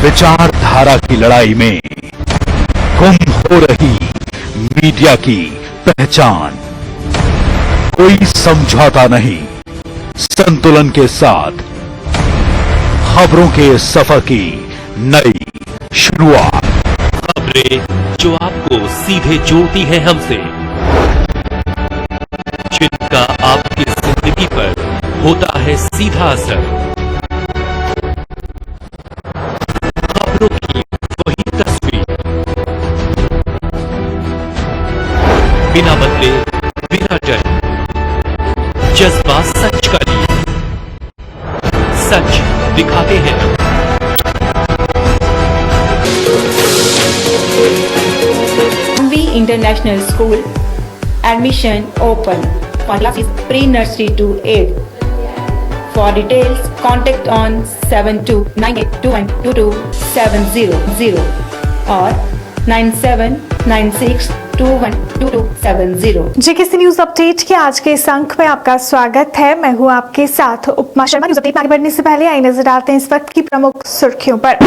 विचारधारा की लड़ाई में गुम हो रही मीडिया की पहचान। कोई समझौता नहीं, संतुलन के साथ खबरों के सफर की नई शुरुआत। खबरें जो आपको सीधे जोड़ती है हमसे, जिनका आपकी जिंदगी पर होता है सीधा असर। खबरों की वही तस्वीर, बिना बदले बिना डरे, जज्बा सच का लिए, सच दिखाते हैं। MV International School admission open for classes pre-nursery to 8th. For details, contact on 7298212270 or 9796212270। JKC news update के आज के इस अंक में आपका स्वागत है। मैं हूं आपके साथ उपमा शर्मा। न्यूज अपडेट में आगे बढ़ने से पहले आइए नजर डालते हैं इस वक्त की प्रमुख सुर्खियों पर।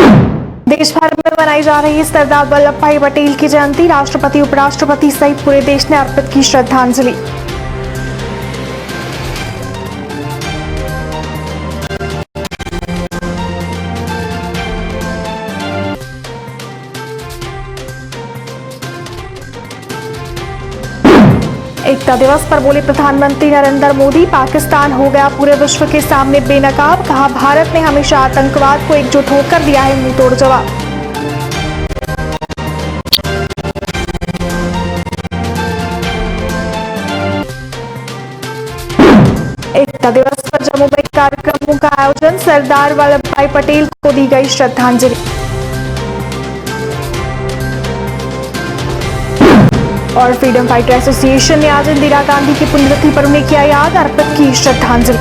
देश भर में मनाई जा रही सरदार वल्लभ भाई पटेल की जयंती, राष्ट्रपति उपराष्ट्रपति सहित पूरे देश ने अर्पित की श्रद्धांजलि। एकता दिवस पर बोले प्रधानमंत्री नरेंद्र मोदी, पाकिस्तान हो गया पूरे विश्व के सामने बेनकाब। कहा, भारत ने हमेशा आतंकवाद को एकजुट होकर दिया है मुंह तोड़ जवाब। एकता दिवस पर जम्मू में कार्यक्रमों का आयोजन, सरदार वल्लभ भाई पटेल को दी गई श्रद्धांजलि। और फ्रीडम फाइटर एसोसिएशन ने आज इंदिरा गांधी की पुण्यतिथि पर उन्हें किया याद, अर्पित की श्रद्धांजलि।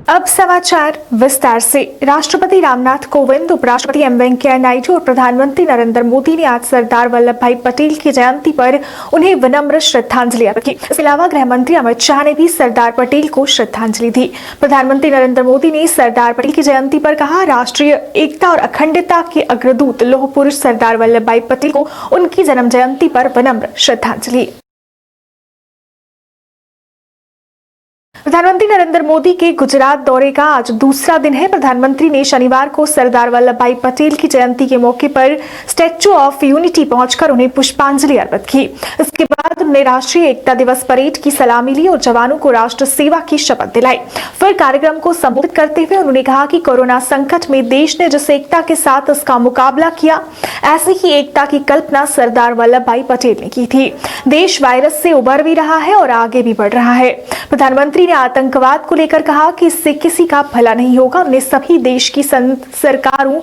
अब समाचार विस्तार से। राष्ट्रपति रामनाथ कोविंद, उपराष्ट्रपति एम वेंकैया नायडू और प्रधानमंत्री नरेंद्र मोदी ने आज सरदार वल्लभ भाई पटेल की जयंती पर उन्हें विनम्र श्रद्धांजलि अर्पित की। इसके अलावा गृह मंत्री अमित शाह ने भी सरदार पटेल को श्रद्धांजलि दी। प्रधानमंत्री नरेंद्र मोदी ने सरदार पटेल की जयंती पर कहा, राष्ट्रीय एकता और अखंडता के अग्रदूत लौह पुरुष सरदार वल्लभ भाई पटेल को उनकी जन्म जयंती पर विनम्र श्रद्धांजलि। प्रधानमंत्री नरेंद्र मोदी के गुजरात दौरे का आज दूसरा दिन है। प्रधानमंत्री ने शनिवार को सरदार वल्लभ भाई पटेल की जयंती के मौके पर स्टैच्यू ऑफ यूनिटी पहुंचकर उन्हें पुष्पांजलि अर्पित की। इसके बाद उन्होंने राष्ट्रीय एकता दिवस परेड की सलामी ली और जवानों को राष्ट्र सेवा की शपथ दिलाई। फिर कार्यक्रम को संबोधित करते हुए उन्होंने कहा कि कोरोना संकट में देश ने जिस एकता के साथ इसका मुकाबला किया, ऐसी ही एकता की कल्पना सरदार वल्लभ भाई पटेल ने की थी। देश वायरस से उबर भी रहा है और आगे भी बढ़ रहा है। प्रधानमंत्री ने आतंकवाद को लेकर कहा कि इससे किसी का भला नहीं होगा। उन्होंने सभी देश की सरकारों,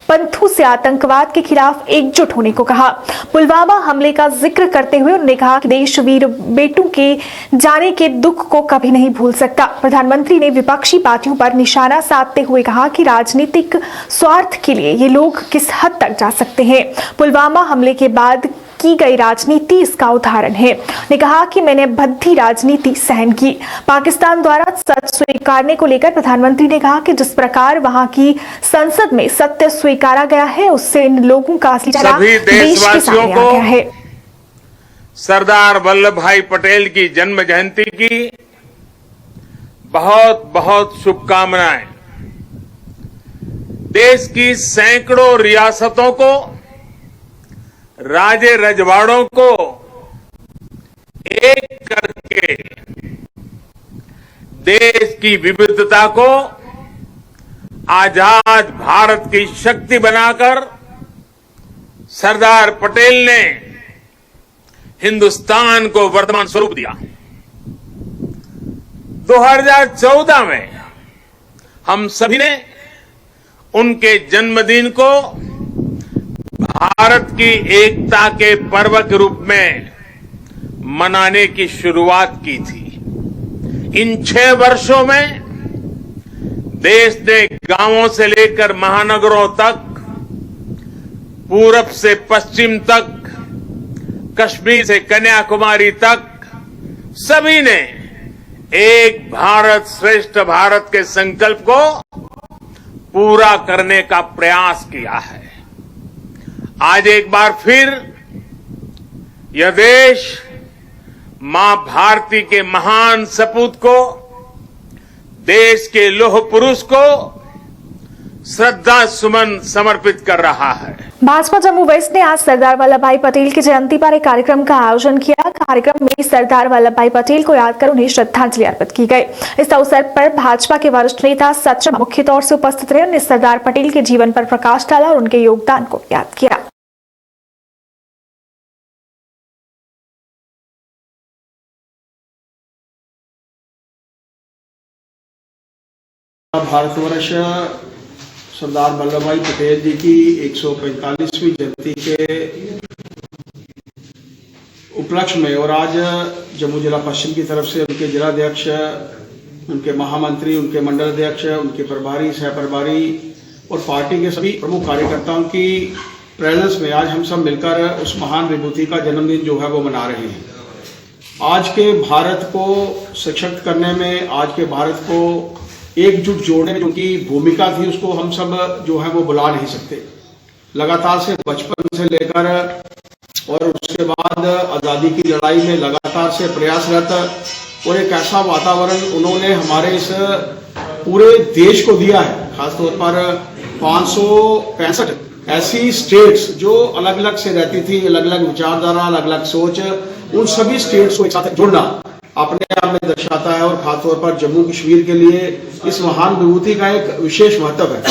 पंथों से आतंकवाद के खिलाफ एकजुट होने को कहा। पुलवामा हमले का जिक्र करते हुए उन्होंने कहा कि देश वीर बेटों के जाने के दुख को कभी नहीं भूल सकता। प्रधानमंत्री ने विपक्षी पार्टियों पर निशाना साधते हुए कहा कि राजनीतिक स्वार्थ के लिए ये लोग किस हद तक जा सकते हैं। पुलवामा हमले के बाद की गई राजनीति इसका उदाहरण है। ने कहा कि मैंने भद्दी राजनीति सहन की। पाकिस्तान द्वारा सच स्वीकारने को लेकर प्रधानमंत्री ने कहा कि जिस प्रकार वहां की संसद में सत्य स्वीकारा गया है, उससे इन लोगों का असली चेहरा देश के सामने आ गया है। सरदार वल्लभ भाई पटेल की जन्म जयंती की बहुत बहुत शुभकामनाएं। देश की सैकड़ों रियासतों को, राजे रजवाड़ों को एक करके देश की विविधता को आजाद भारत की शक्ति बनाकर सरदार पटेल ने हिंदुस्तान को वर्तमान स्वरूप दिया। 2014 में हम सभी ने उनके जन्मदिन को भारत की एकता के पर्व के रूप में मनाने की शुरुआत की थी। इन 6 वर्षों में देश ने गांवों से लेकर महानगरों तक, पूरब से पश्चिम तक, कश्मीर से कन्याकुमारी तक सभी ने एक भारत श्रेष्ठ भारत के संकल्प को पूरा करने का प्रयास किया है। आज एक बार फिर यह देश मां भारती के महान सपूत को, देश के लौह पुरुष को श्रद्धा सुमन समर्पित कर रहा है। भाजपा जम्मू वेस्ट ने आज सरदार वल्लभ भाई पटेल की जयंती पर एक कार्यक्रम का आयोजन किया। कार्यक्रम में सरदार वल्लभ भाई पटेल को याद कर उन्हें श्रद्धांजलि अर्पित की गई। इस अवसर पर भाजपा के वरिष्ठ नेता सचिन मुख्य तौर से उपस्थित रहे। उन्होंने सरदार पटेल के जीवन पर प्रकाश डाला और उनके योगदान को याद किया। भारतवर्ष सरदार वल्लभ भाई पटेल जी की 145वीं जयंती के उपलक्ष्य में और आज जम्मू जिला पश्चिम की तरफ से उनके जिलाध्यक्ष, उनके महामंत्री, उनके मंडल अध्यक्ष, उनके प्रभारी, सह प्रभारी और पार्टी के सभी प्रमुख कार्यकर्ताओं की प्रेजेंस में आज हम सब मिलकर उस महान विभूति का जन्मदिन जो है वो मना रहे हैं। आज के भारत को सशक्त करने में, आज के भारत को एकजुट जोड़ने में उनकी भूमिका थी, उसको हम सब जो है वो बुला नहीं सकते। लगातार से बचपन से लेकर और उसके बाद आज़ादी की लड़ाई में लगातार से प्रयासरत और एक ऐसा वातावरण उन्होंने हमारे इस पूरे देश को दिया है। खासतौर पर 565 ऐसी स्टेट्स जो अलग अलग से रहती थी, अलग अलग विचारधारा, अलग अलग सोच, उन सभी स्टेट्स को एक साथ जोड़ना अपने आप में दर्शाता है। और खासतौर पर जम्मू कश्मीर के लिए इस महान विभूति का एक विशेष महत्व है।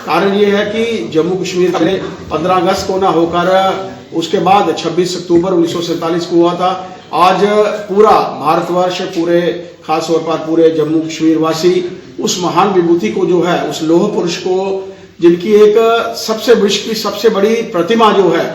कारण ये है कि जम्मू कश्मीर पहले 15 अगस्त को ना होकर उसके बाद 26 अक्टूबर 1947 को हुआ था। आज पूरा भारतवर्ष, पूरे खासतौर पर पूरे जम्मू कश्मीर वासी उस महान विभूति को जो है, उस लौह पुरुष को, जिनकी एक सबसे बड़ी प्रतिमा जो है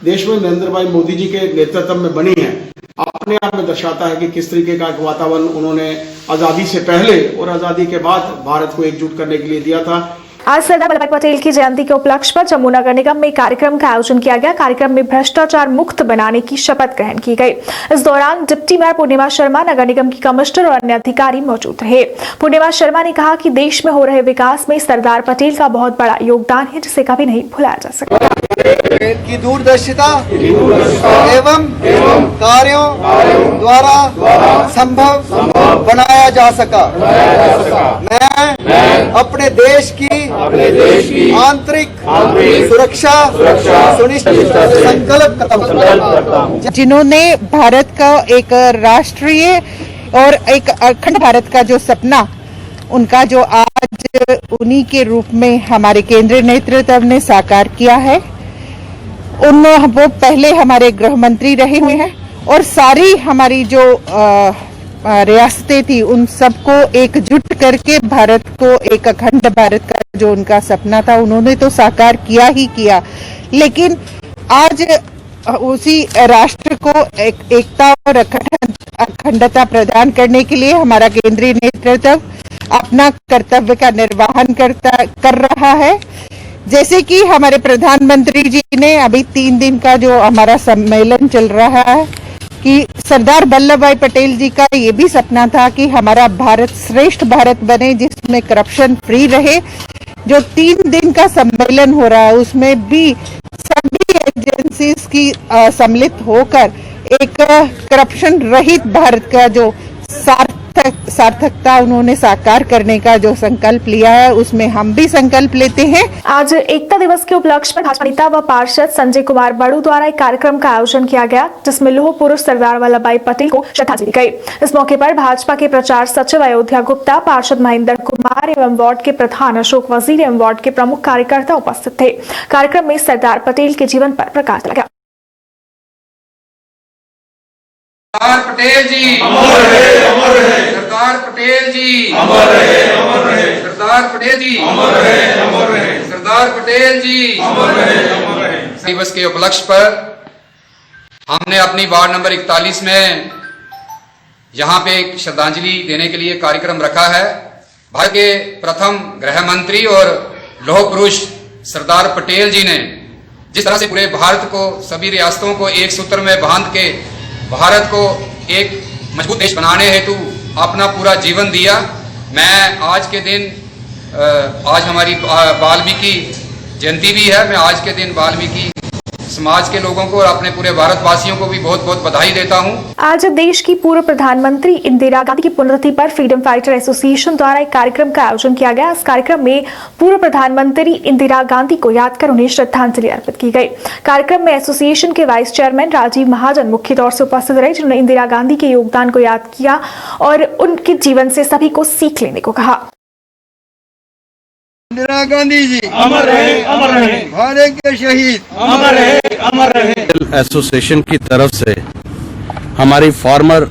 देश में नरेंद्र भाई मोदी जी के नेतृत्व में बनी है, अपने आप में दर्शाता है कि किस तरीके का वातावरण उन्होंने आजादी से पहले और आजादी के बाद भारत को एकजुट करने के लिए दिया था। आज सरदार वल्लभ भाई पटेल की जयंती के उपलक्ष्य पर जम्मू नगर निगम में कार्यक्रम का आयोजन किया गया। कार्यक्रम में भ्रष्टाचार मुक्त बनाने की शपथ ग्रहण की गई। इस दौरान डिप्टी मेयर पूर्णिमा शर्मा, नगर निगम की कमिश्नर और अन्य अधिकारी मौजूद रहे। पूर्णिमा शर्मा ने कहा कि देश में हो रहे विकास में सरदार पटेल का बहुत बड़ा योगदान है, जिसे कभी नहीं भुलाया जा सकता। की दूरदर्शिता एवं कार्यों द्वारा संभव बनाया जा सका। मैं अपने देश की आंतरिक सुरक्षा सुनिश्चित संकल्प करता हूँ। जिन्होंने भारत का एक राष्ट्रीय और एक अखंड भारत का जो सपना, उनका जो आज उन्हीं के रूप में हमारे केंद्रीय नेतृत्व ने साकार किया है। वो पहले हमारे गृह मंत्री रहे हुए हैं और सारी हमारी जो रियासतें थी, उन सबको एकजुट करके भारत को एक अखंड भारत का जो उनका सपना था, उन्होंने तो साकार किया ही किया। लेकिन आज उसी राष्ट्र को एकता और अखंडता प्रदान करने के लिए हमारा केंद्रीय नेतृत्व अपना कर्तव्य का निर्वहन कर रहा है। जैसे कि हमारे प्रधानमंत्री जी ने अभी 3 दिन का जो हमारा सम्मेलन चल रहा है, कि सरदार वल्लभ भाई पटेल जी का ये भी सपना था कि हमारा भारत श्रेष्ठ भारत बने, जिसमें करप्शन फ्री रहे। जो 3 दिन का सम्मेलन हो रहा है, उसमें भी सभी एजेंसीज की सम्मिलित होकर एक करप्शन रहित भारत का जो सार्थकता उन्होंने साकार करने का जो संकल्प लिया है, उसमें हम भी संकल्प लेते हैं। आज एकता दिवस के उपलक्ष्य में भाजपा नेता व पार्षद संजय कुमार बड़ू द्वारा एक कार्यक्रम का आयोजन किया गया, जिसमें लौह पुरुष सरदार वल्लभ भाई पटेल को श्रद्धांजलि दी गई। इस मौके पर भाजपा के प्रचार सचिव अयोध्या गुप्ता, पार्षद महेंद्र कुमार एवं वार्ड के प्रधान अशोक वजीर एवं वार्ड के प्रमुख कार्यकर्ता उपस्थित थे। कार्यक्रम में सरदार पटेल के जीवन पर प्रकाश डाला गया। सरदार पटेल जी अमर रहे, अमर रहे। सरदार पटेल जी अमर रहे, अमर रहे। सरदार पटेल जी अमर रहे, अमर रहे। सरदार पटेल जी अमर रहे, अमर रहे। दिवस के उपलक्ष्य पर हमने अपनी वार्ड नंबर 41 में यहाँ पे एक श्रद्धांजलि देने के लिए कार्यक्रम रखा है। भारत के प्रथम गृह मंत्री और लौह पुरुष सरदार पटेल जी ने जिस तरह से पूरे भारत को, सभी रियासतों को एक सूत्र में बांध के भारत को एक मजबूत देश बनाने हेतु अपना पूरा जीवन दिया। मैं आज के दिन आज हमारी वाल्मीकि जयंती भी है। मैं आज के दिन वाल्मीकि समाज के लोगों को और अपने पूरे भारतवासियों को भी बहुत बहुत बधाई देता हूं। आज देश की पूर्व प्रधानमंत्री इंदिरा गांधी की पुण्यतिथि पर फ्रीडम फाइटर एसोसिएशन द्वारा एक कार्यक्रम का आयोजन किया गया। इस कार्यक्रम में पूर्व प्रधानमंत्री इंदिरा गांधी को याद कर उन्हें श्रद्धांजलि अर्पित की गई। कार्यक्रम में एसोसिएशन के वाइस चेयरमैन राजीव महाजन मुख्य तौर से उपस्थित रहे, जिन्होंने इंदिरा गांधी के योगदान को याद किया और उनके जीवन से सभी को सीख लेने को कहा। इंदिरा गांधी जी अमर रहे, अमर रहे। भारत के शहीद अमर रहे, अमर रहे। एसोसिएशन की तरफ से हमारी former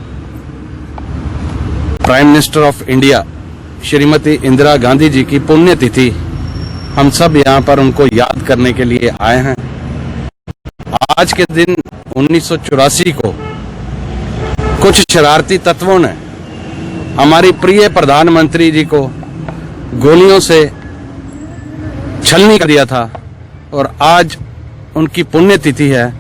prime minister of India Shrimati Indira Gandhi ji की पुण्यतिथि हम सब यहाँ पर उनको याद करने के लिए आए हैं। आज के दिन 1984 को कुछ शरारती तत्वों ने हमारी प्रिय प्रधानमंत्री जी को गोलियों से छलनी कर दिया था और आज उनकी पुण्यतिथि है।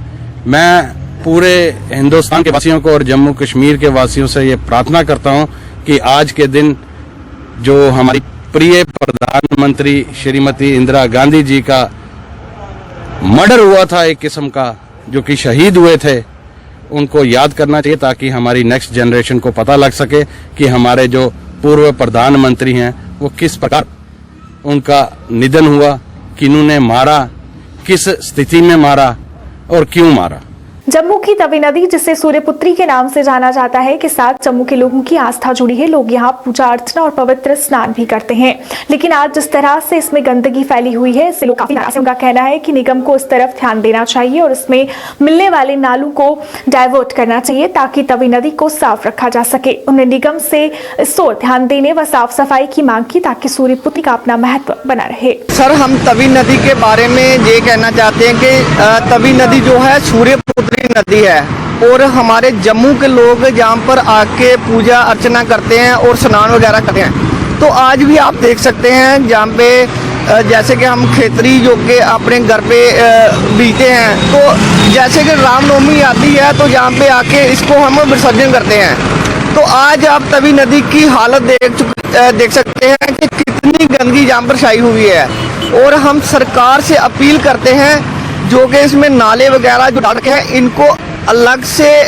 मैं पूरे हिंदुस्तान के वासियों को और जम्मू कश्मीर के वासियों से ये प्रार्थना करता हूं कि आज के दिन जो हमारी प्रिय प्रधानमंत्री श्रीमती इंदिरा गांधी जी का मर्डर हुआ था, एक किस्म का जो कि शहीद हुए थे, उनको याद करना चाहिए ताकि हमारी नेक्स्ट जनरेशन को पता लग सके कि हमारे जो पूर्व प्रधानमंत्री हैं वो किस प्रकार उनका निधन हुआ, किन्होंने मारा, किस स्थिति में मारा और क्यों मारा। जम्मू की तवी नदी, जिसे सूर्यपुत्री के नाम से जाना जाता है, के साथ जम्मू के लोगों की आस्था जुड़ी है। लोग यहाँ पूजा अर्चना और पवित्र स्नान भी करते हैं, लेकिन आज जिस तरह से इसमें गंदगी फैली हुई है, इससे लोग काफी नाराज हैं। उनका कहना है कि निगम को इस तरफ ध्यान देना चाहिए और इसमें मिलने वाले नालों को डाइवर्ट करना चाहिए ताकि तवी नदी को साफ रखा जा सके। उन्होंने निगम से इस ओर ध्यान देने व साफ सफाई की मांग की ताकि सूर्यपुत्री का अपना महत्व बना रहे। सर, हम तवी नदी के बारे में ये कहना चाहते हैं कि तवी नदी जो है सूर्यपुत्री नदी है और हमारे जम्मू के लोग जहाँ पर आके पूजा अर्चना करते हैं और स्नान वगैरह करते हैं। तो आज भी आप देख सकते हैं जहाँ पे जैसे कि हम खेतरी जो के अपने घर पे बीते हैं, तो जैसे कि रामनवमी आती है तो यहाँ पे आके इसको हम विसर्जन करते हैं। तो आज आप तवी नदी की हालत देख सकते हैं कि कितनी गंदगी यहाँ पर छाई हुई है और हम सरकार से अपील करते हैं जो कि इसमें नाले वगैरह जो डाल के हैं इनको अलग से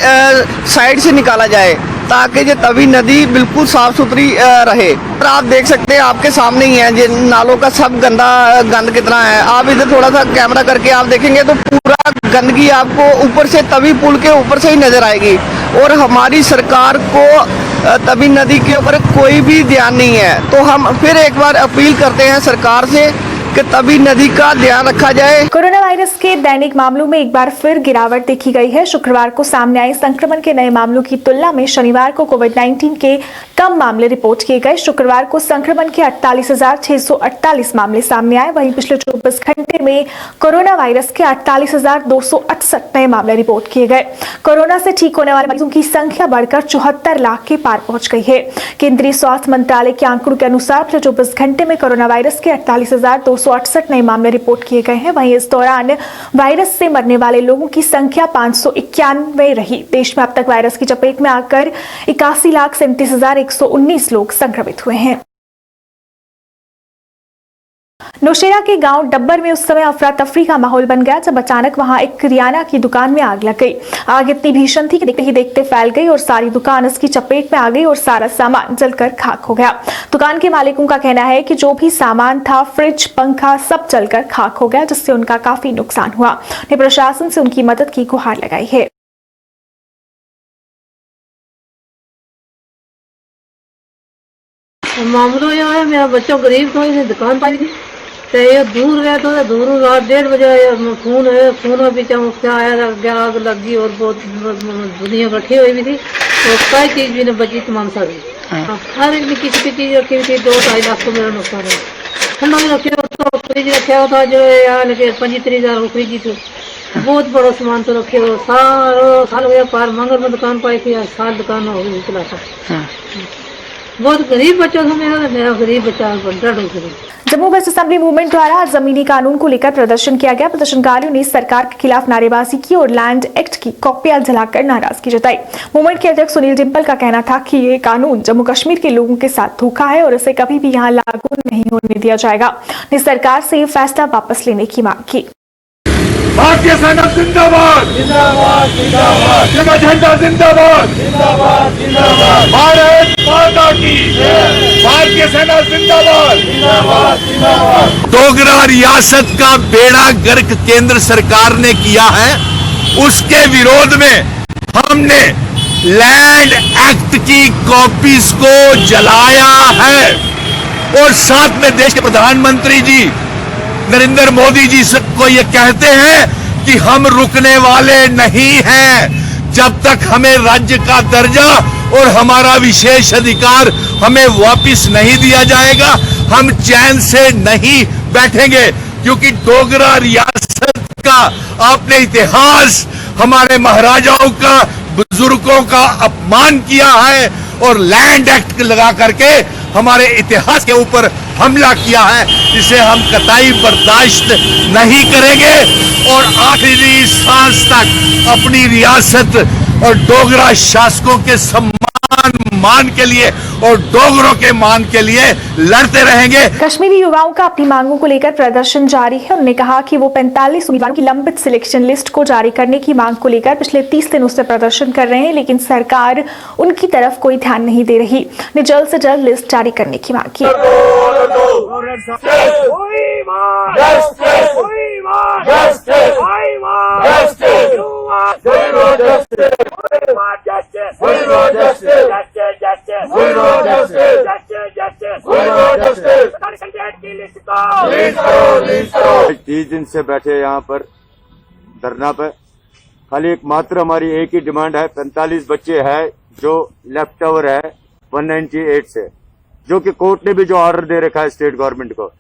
साइड से निकाला जाए ताकि ये तवी नदी बिल्कुल साफ सुथरी रहे। और आप देख सकते हैं आपके सामने ही है ये नालों का सब गंद कितना है। आप इधर थोड़ा सा कैमरा करके आप देखेंगे तो पूरा गंदगी आपको ऊपर से तवी पुल के ऊपर से ही नजर आएगी और हमारी सरकार को तवी नदी के ऊपर कोई भी ध्यान नहीं है। तो हम फिर एक बार अपील करते हैं सरकार से कि तवी नदी का ध्यान रखा जाए। कोरोना वायरस के दैनिक मामलों में एक बार फिर गिरावट देखी गई है। शुक्रवार को सामने आए संक्रमण के नए मामलों की तुलना में शनिवार को कोविड-19 के कम मामले रिपोर्ट किए गए। शुक्रवार को संक्रमण के 48,648 मामले सामने आए। वहीं पिछले 24 घंटे में कोरोना वायरस के 48,268 नए मामले रिपोर्ट किए गए। कोरोना से ठीक होने वाले मरीजों की संख्या बढ़कर 74 लाख के पार पहुंच गई है। केंद्रीय स्वास्थ्य मंत्रालय के आंकड़ों के अनुसार पिछले 24 घंटे में कोरोना वायरस के 48,268 नए मामले रिपोर्ट किए गए हैं। वहीं इस दौरान वायरस से मरने वाले लोगों की संख्या 591 रही। देश में अब तक वायरस की चपेट में आकर 81,37,119 लोग संक्रमित हुए हैं। नौशेरा के गांव डब्बर में उस समय अफरा तफरी का माहौल बन गया जब अचानक वहां एक किराना की दुकान में आग लग गई। आग इतनी भीषण थी कि देखते ही देखते फैल गई और सारी दुकान इसकी चपेट में आ गई और सारा सामान जलकर खाक हो गया। दुकान के मालिकों का कहना है कि जो भी सामान था, फ्रिज, पंखा, सब जलकर खाक हो गया, जिससे उनका काफी नुकसान हुआ। उन्हें प्रशासन से उनकी मदद की गुहार लगाई है। मामलो यह है, मेरा बच्चा गरीब था, इसे दुकान पाई थी तो ये दूर गया तो दूर रात 1:30 बजे खून में पीछा उससे आया, आग लग गई और बहुत दुनिया इकट्ठी हुई भी थी और कई चीज भी नहीं बची, तमाम सारी हर एक किसी की चीज रखी हुई थी। 2-2.5 लाख को मेरा नुकसान है। ठंडा भी रखे तो फ्रिज रखा हुआ था जो यार 25-30 फ्रिज थी, बहुत बड़ा सामान तो रखे हुए। साल हो गया पार मंगल में दुकान पाई थी, साल दुकान हो गई चला था। बहुत गरीब बच्चा था मेरा गरीब बच्चा बंटा डूब जम्मू वेस्ट असेंबली मूवमेंट द्वारा आज जमीनी कानून को लेकर प्रदर्शन किया गया। प्रदर्शनकारियों ने सरकार के खिलाफ नारेबाजी की और लैंड एक्ट की कॉपियां जलाकर नाराजगी जताई। मूवमेंट के अध्यक्ष सुनील डिम्पल का कहना था कि ये कानून जम्मू कश्मीर के लोगों के साथ धोखा है और इसे कभी भी यहां लागू नहीं होने दिया जाएगा। ने सरकार से ये फैसला वापस लेने की मांग की। भारतीय सेना जिंदाबाद, जिंदाबाद, जिंदाबाद, जय झंडा जिंदाबाद, जिंदाबाद, जिंदाबाद, भारत माता की जय, भारतीय सेना जिंदाबाद, जिंदाबाद, जिंदाबाद। डोगरा रियासत का बेड़ा गर्क केंद्र सरकार ने किया है, उसके विरोध में हमने लैंड एक्ट की कॉपीज को जलाया है और साथ में देश के प्रधानमंत्री जी नरेंद्र मोदी जी को ये कहते हैं कि हम रुकने वाले नहीं हैं जब तक हमें राज्य का दर्जा और हमारा विशेष अधिकार हमें वापस नहीं दिया जाएगा, हम चैन से नहीं बैठेंगे। क्योंकि डोगरा रियासत का आपने इतिहास, हमारे महाराजाओं का, बुजुर्गों का अपमान किया है और लैंड एक्ट लगा करके हमारे इतिहास के ऊपर हमला किया है। इसे हम कतई बर्दाश्त नहीं करेंगे और आखिरी सांस तक अपनी रियासत और डोगरा शासकों के मान के लिए और डोगरों के मान के लिए लड़ते रहेंगे। कश्मीरी युवाओं का अपनी मांगों को लेकर प्रदर्शन जारी है। उन्होंने कहा कि वो 45 उम्मीदवारों की लंबित सिलेक्शन लिस्ट को जारी करने की मांग को लेकर पिछले 30 दिनों से प्रदर्शन कर रहे हैं, लेकिन सरकार उनकी तरफ कोई ध्यान नहीं दे रही। ने जल्द से जल्द लिस्ट जारी करने की मांग की। तीस दिन से बैठे यहाँ पर धरना पे, खाली एकमात्र हमारी एक ही डिमांड है। 45 बच्चे हैं जो लेफ्ट ओवर है 198 से, जो कि कोर्ट ने भी जो ऑर्डर दे रखा है स्टेट गवर्नमेंट को,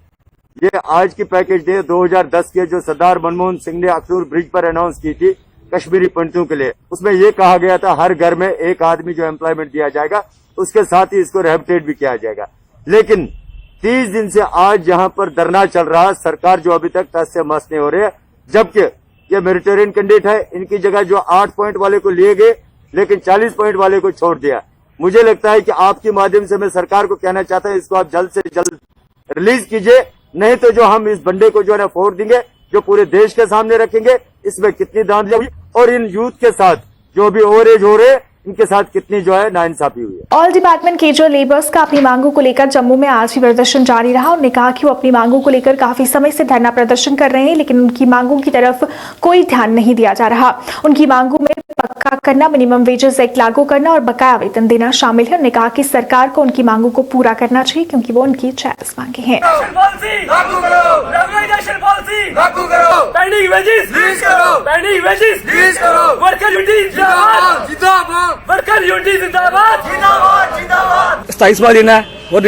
ये आज की पैकेज डे 2010 के जो सरदार मनमोहन सिंह ने अक्सूर ब्रिज पर अनाउंस की थी कश्मीरी पंडितों के लिए, उसमें ये कहा गया था हर घर में एक आदमी जो एम्प्लॉयमेंट दिया जाएगा, उसके साथ ही इसको रिहेबिटेट भी किया जाएगा। लेकिन 30 दिन से आज यहाँ पर धरना चल रहा है, सरकार जो अभी तक टस से मस नहीं हो रही है, जबकि ये मेरिटोरियन कैंडिडेट है, इनकी जगह जो 8 पॉइंट वाले को लिए गए लेकिन 40 पॉइंट वाले को छोड़ दिया। मुझे लगता है कि आपके माध्यम से मैं सरकार को कहना चाहता हूं, इसको आप जल्द से जल्द रिलीज कीजिए, नहीं तो जो हम इस बंडे को जो है ना फोड़ देंगे, जो पूरे देश के सामने रखेंगे इसमें कितनी धांधली हुई और इन यूथ के साथ जो भी ओवर एज हो रहे इनके साथ कितनी जो है नाइंसाफी हुई है। ऑल डिपार्टमेंट केजुअल लेबर्स का अपनी मांगों को लेकर जम्मू में आज भी प्रदर्शन जारी रहा। उन्होंने कहा कि वो अपनी मांगों को लेकर काफी समय से धरना प्रदर्शन कर रहे हैं, लेकिन उनकी मांगों की तरफ कोई ध्यान नहीं दिया जा रहा। उनकी मांगों में पक्का करना, मिनिमम वेजेस एक्ट लागू करना और बकाया वेतन देना शामिल है। उन्होंने कहा कि सरकार को उनकी मांगों को पूरा करना चाहिए, क्योंकि वो उनकी जायज मांगे हैं। सताईसवां दिन है और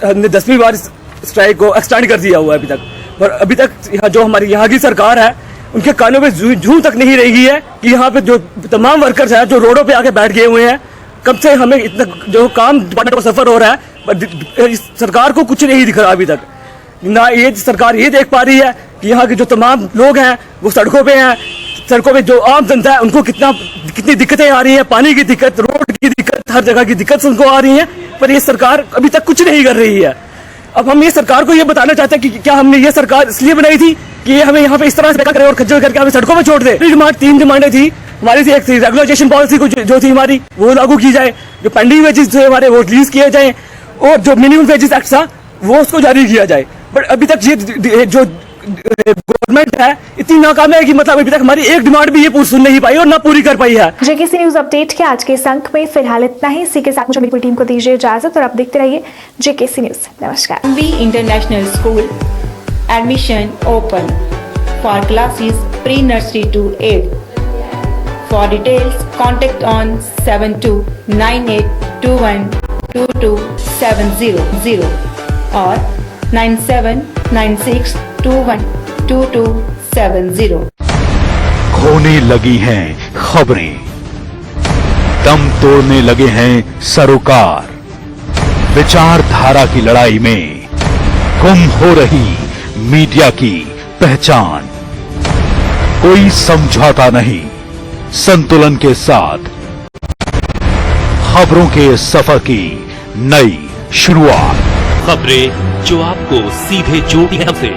हमने 10वीं बार स्ट्राइक को एक्सटेंड कर दिया हुआ है अभी तक, पर अभी तक यहाँ जो हमारी यहाँ की सरकार है उनके कानों में जू तक नहीं रही है कि यहाँ पे जो तमाम वर्कर्स हैं जो रोडों पे आके बैठ गए हुए हैं, कब से हमें इतना जो काम डिपार्टमेंट को सफर हो रहा है, पर सरकार को कुछ नहीं दिख रहा अभी तक। ना ये सरकार ये देख पा रही है कि यहाँ के जो तमाम लोग हैं वो सड़कों पे हैं, सड़कों पे जो आम जनता है उनको कितनी दिक्कतें आ रही हैं, पानी की दिक्कत, रोड की दिक्कत, हर जगह की दिक्कत उनको आ रही है, पर ये सरकार अभी तक कुछ नहीं कर रही है। अब हम ये सरकार को ये बताना चाहते हैं कि क्या हमने ये सरकार इसलिए बनाई थी कि ये हमें यहाँ पे इस तरह से करे और खज्जल करके हमें सड़कों पे छोड़ दे। तीन डिमांडें थी हमारी, थी एक थी रेगुलराइजेशन पॉलिसी को जो थी हमारी वो लागू की जाए, जो पेंडिंग वेजेस थे हमारे वो रिलीज किए जाए और जो मिनिमम वेजेस एक्ट था वो उसको जारी किया जाए। बट अभी तक ये जो गवर्नमेंट है इतनी नाकाम है कि मतलब अभी तक हमारी एक डिमांड भी ये सुन नहीं पाई और ना पूरी कर पाई है। जेकेसी न्यूज अपडेट के आज के इस अंक में फिलहाल इतना ही। इसी के साथ मुझे मेरी टीम को दीजिए इजाजत और आप देखते रहिए जेकेसी न्यूज। नमस्कार। MV international school admission open for classes pre nursery to 8। For details contact on 7298212270 और 9796212270। खोने लगी हैं खबरें, दम तोड़ने लगे हैं सरोकार, विचारधारा की लड़ाई में गुम हो रही मीडिया की पहचान। कोई समझौता नहीं, संतुलन के साथ खबरों के सफर की नई शुरुआत। खबरें जो आपको सीधे जोड़ती हैं हमसे,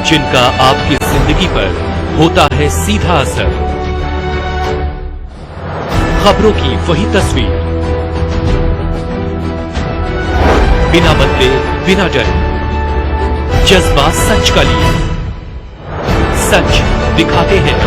जिनका आपकी जिंदगी पर होता है सीधा असर। खबरों की वही तस्वीर, बिना बदले बिना डरे, जज्बा सच का लिए, सच दिखाते हैं।